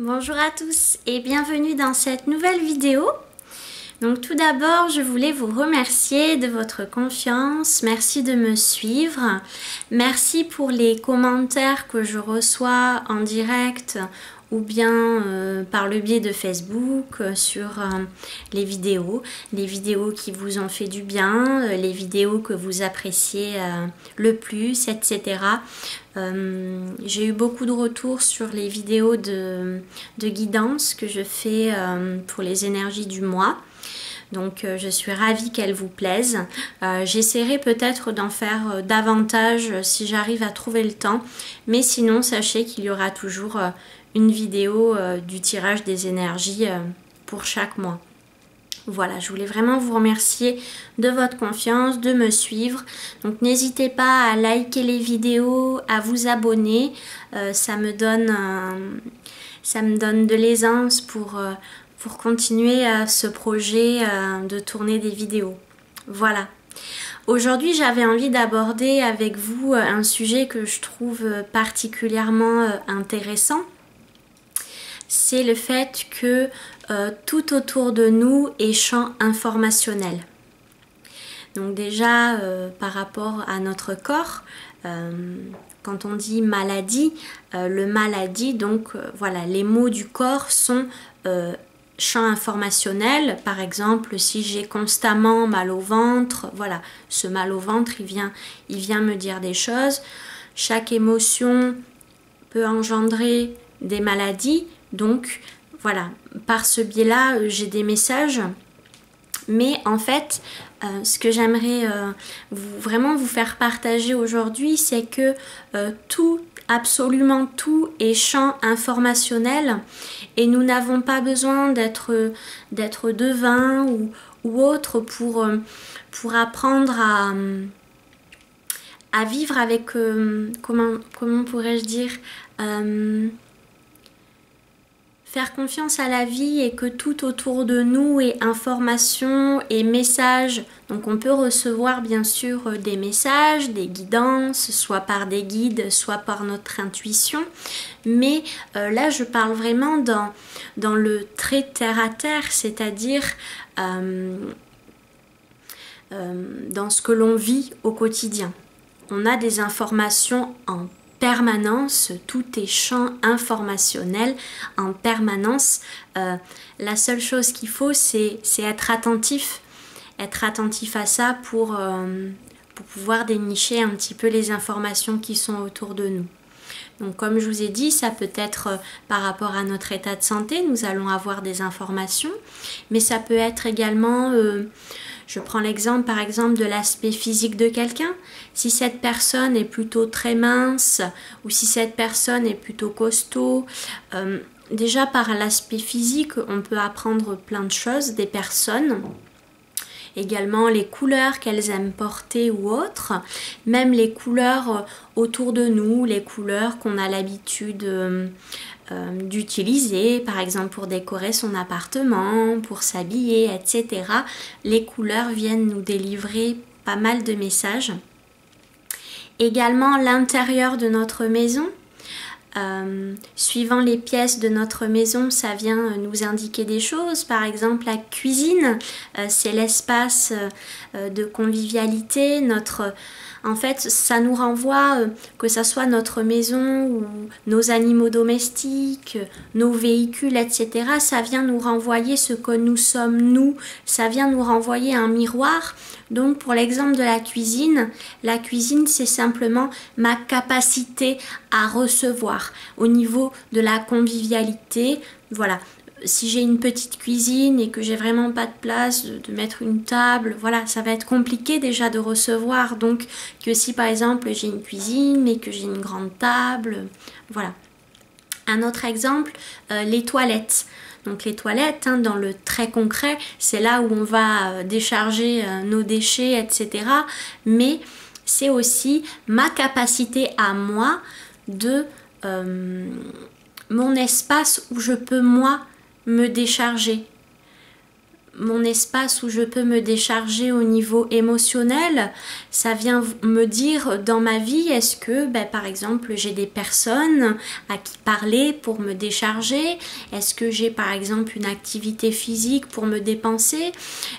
Bonjour à tous et bienvenue dans cette nouvelle vidéo. Donc tout d'abord, je voulais vous remercier de votre confiance. Merci de me suivre. Merci pour les commentaires que je reçois en direct ou bien par le biais de Facebook sur les vidéos qui vous ont fait du bien, les vidéos que vous appréciez le plus, etc. J'ai eu beaucoup de retours sur les vidéos de guidance que je fais pour les énergies du mois. Donc je suis ravie qu'elles vous plaisent. J'essaierai peut-être d'en faire davantage si j'arrive à trouver le temps. Mais sinon, sachez qu'il y aura toujours une vidéo du tirage des énergies pour chaque mois. Voilà, je voulais vraiment vous remercier de votre confiance, de me suivre. Donc n'hésitez pas à liker les vidéos, à vous abonner. Ça me donne de l'aisance pour continuer ce projet de tourner des vidéos. Voilà. Aujourd'hui, j'avais envie d'aborder avec vous un sujet que je trouve particulièrement intéressant. C'est le fait que tout autour de nous est champ informationnel. Donc déjà, par rapport à notre corps, quand on dit maladie, le maladie, donc voilà, les mots du corps sont champ informationnel. Par exemple, si j'ai constamment mal au ventre, voilà, ce mal au ventre, il vient me dire des choses. Chaque émotion peut engendrer des maladies. Donc voilà, par ce biais-là, j'ai des messages. Mais en fait, ce que j'aimerais vraiment vous faire partager aujourd'hui, c'est que absolument tout est champ informationnel et nous n'avons pas besoin d'être devin ou autre pour apprendre à vivre avec, comment pourrais-je dire, faire confiance à la vie et que tout autour de nous est information et messages. Donc on peut recevoir bien sûr des messages, des guidances, soit par des guides, soit par notre intuition. Mais là je parle vraiment dans le très terre à terre, c'est-à-dire dans ce que l'on vit au quotidien. On a des informations en permanence, tout est champ informationnel en permanence. La seule chose qu'il faut, c'est être attentif à ça pour pouvoir dénicher un petit peu les informations qui sont autour de nous. Donc comme je vous ai dit, ça peut être par rapport à notre état de santé, nous allons avoir des informations, mais ça peut être également... je prends l'exemple par exemple de l'aspect physique de quelqu'un. Si cette personne est plutôt très mince ou si cette personne est plutôt costaud, déjà par l'aspect physique, on peut apprendre plein de choses des personnes. Également les couleurs qu'elles aiment porter ou autres, même les couleurs autour de nous, les couleurs qu'on a l'habitude d'utiliser, par exemple pour décorer son appartement, pour s'habiller, etc. Les couleurs viennent nous délivrer pas mal de messages. Également l'intérieur de notre maison. Suivant les pièces de notre maison, ça vient nous indiquer des choses. Par exemple, la cuisine, c'est l'espace de convivialité. En fait, ça nous renvoie, que ça soit notre maison ou nos animaux domestiques, nos véhicules, etc. Ça vient nous renvoyer ce que nous sommes nous. Ça vient nous renvoyer un miroir. Donc pour l'exemple de la cuisine c'est simplement ma capacité à recevoir au niveau de la convivialité. Voilà, si j'ai une petite cuisine et que j'ai vraiment pas de place de mettre une table, voilà, ça va être compliqué déjà de recevoir. Donc que si par exemple j'ai une cuisine mais que j'ai une grande table, voilà. Un autre exemple, les toilettes. Donc les toilettes, hein, dans le très concret, c'est là où on va décharger nos déchets, etc. Mais c'est aussi ma capacité à moi de mon espace où je peux moi me décharger. mon espace où je peux me décharger au niveau émotionnel. Ça vient me dire dans ma vie, est-ce que par exemple j'ai des personnes à qui parler pour me décharger, est-ce que j'ai par exemple une activité physique pour me dépenser,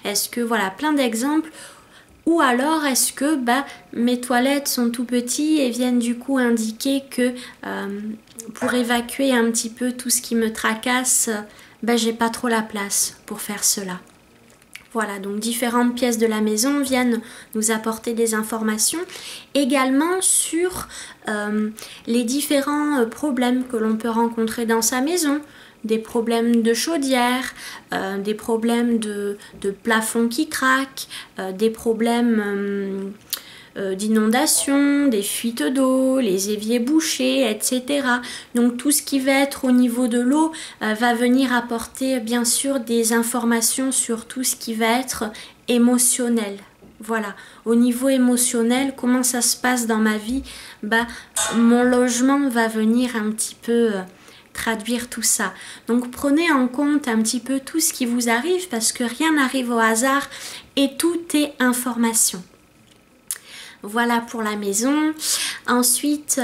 est-ce que voilà, plein d'exemples. Ou alors est-ce que mes toilettes sont tout petits et viennent du coup indiquer que pour évacuer un petit peu tout ce qui me tracasse, j'ai pas trop la place pour faire cela. Voilà, donc différentes pièces de la maison viennent nous apporter des informations également sur les différents problèmes que l'on peut rencontrer dans sa maison. Des problèmes de chaudière, des problèmes de plafond qui craque, des problèmes d'inondation, des fuites d'eau, les éviers bouchés, etc. Donc tout ce qui va être au niveau de l'eau va venir apporter bien sûr des informations sur tout ce qui va être émotionnel. Voilà, au niveau émotionnel, comment ça se passe dans ma vie, mon logement va venir un petit peu traduire tout ça. Donc prenez en compte un petit peu tout ce qui vous arrive parce que rien n'arrive au hasard et tout est information. Voilà pour la maison. Ensuite,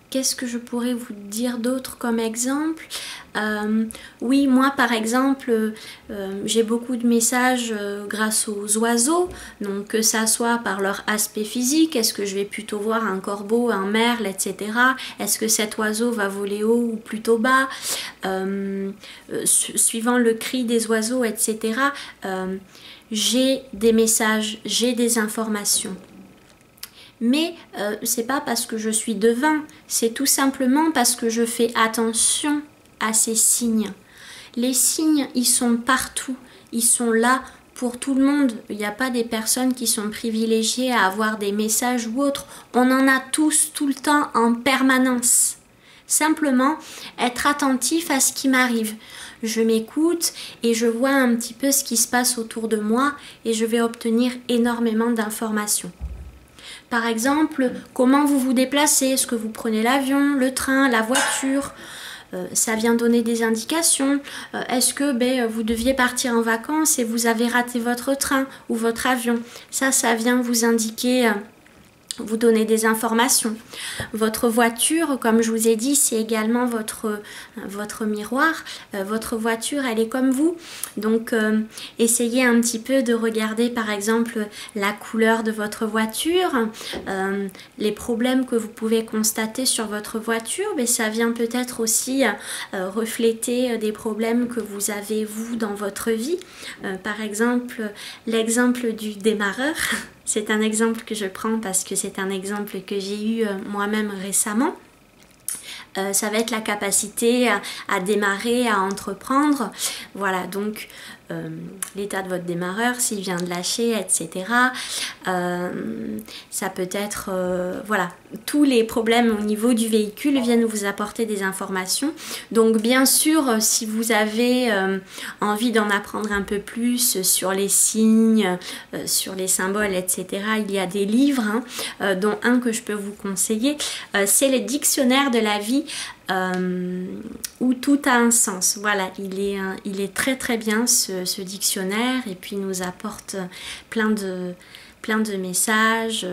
qu'est-ce que je pourrais vous dire d'autre comme exemple? Oui, moi par exemple, j'ai beaucoup de messages grâce aux oiseaux, donc que ça soit par leur aspect physique, est-ce que je vais plutôt voir un corbeau, un merle, etc. Est-ce que cet oiseau va voler haut ou plutôt bas, suivant le cri des oiseaux, etc. J'ai des messages, j'ai des informations. Mais c'est pas parce que je suis devin, c'est tout simplement parce que je fais attention à ces signes. Les signes, ils sont partout, ils sont là pour tout le monde. Il n'y a pas des personnes qui sont privilégiées à avoir des messages ou autres. On en a tous, tout le temps, en permanence. Simplement, être attentif à ce qui m'arrive. Je m'écoute et je vois un petit peu ce qui se passe autour de moi et je vais obtenir énormément d'informations. Par exemple, comment vous vous déplacez? Est-ce que vous prenez l'avion, le train, la voiture? Ça vient donner des indications. Est-ce que vous deviez partir en vacances et vous avez raté votre train ou votre avion? Ça vient vous indiquer, vous donner des informations. Votre voiture, comme je vous ai dit, c'est également votre miroir. Votre voiture, elle est comme vous. Donc, essayez un petit peu de regarder, par exemple, la couleur de votre voiture, les problèmes que vous pouvez constater sur votre voiture. Mais ça vient peut-être aussi refléter des problèmes que vous avez, vous, dans votre vie. Par exemple, l'exemple du démarreur. C'est un exemple que je prends parce que c'est un exemple que j'ai eu moi-même récemment. Ça va être la capacité à démarrer, à entreprendre. Voilà, donc l'état de votre démarreur, s'il vient de lâcher, etc. Ça peut être, voilà, tous les problèmes au niveau du véhicule viennent vous apporter des informations. Donc bien sûr, si vous avez envie d'en apprendre un peu plus sur les signes, sur les symboles, etc., il y a des livres, dont un que je peux vous conseiller, c'est le dictionnaire de la vie, où tout a un sens. Voilà, il est très très bien ce dictionnaire et puis il nous apporte plein de messages.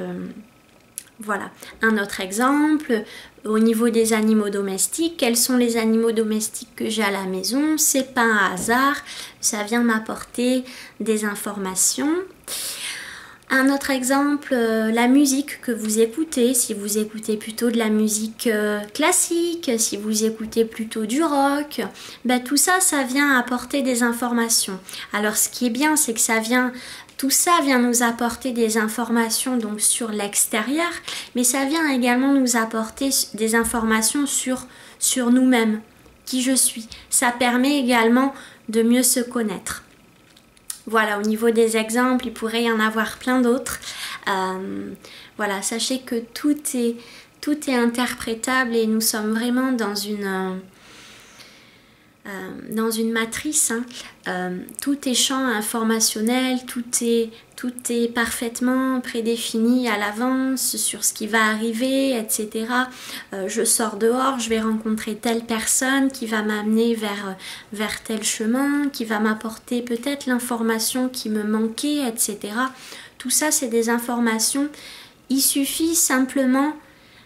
Voilà, un autre exemple, au niveau des animaux domestiques, quels sont les animaux domestiques que j'ai à la maison? C'est pas un hasard, ça vient m'apporter des informations. Un autre exemple, la musique que vous écoutez, si vous écoutez plutôt de la musique classique, si vous écoutez plutôt du rock, tout ça, ça vient apporter des informations. Alors ce qui est bien, c'est que tout ça vient nous apporter des informations donc sur l'extérieur, mais ça vient également nous apporter des informations sur nous-mêmes, qui je suis. Ça permet également de mieux se connaître. Voilà, au niveau des exemples, il pourrait y en avoir plein d'autres. Voilà, sachez que tout est interprétable et nous sommes vraiment dans dans une matrice, hein. Tout est champ informationnel, tout est parfaitement prédéfini à l'avance sur ce qui va arriver, etc. Je sors dehors, je vais rencontrer telle personne qui va m'amener vers tel chemin, qui va m'apporter peut-être l'information qui me manquait, etc. Tout ça, c'est des informations. Il suffit simplement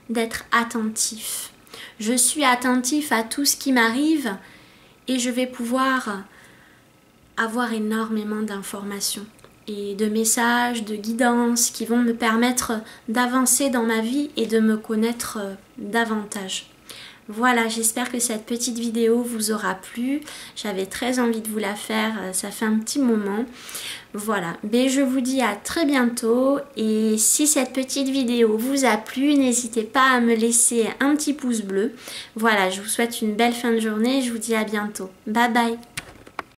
d'être attentif. Je suis attentif à tout ce qui m'arrive et je vais pouvoir avoir énormément d'informations et de messages, de guidance qui vont me permettre d'avancer dans ma vie et de me connaître davantage. Voilà, j'espère que cette petite vidéo vous aura plu. J'avais très envie de vous la faire, ça fait un petit moment. Voilà, mais je vous dis à très bientôt et si cette petite vidéo vous a plu, n'hésitez pas à me laisser un petit pouce bleu. Voilà, je vous souhaite une belle fin de journée et je vous dis à bientôt. Bye bye.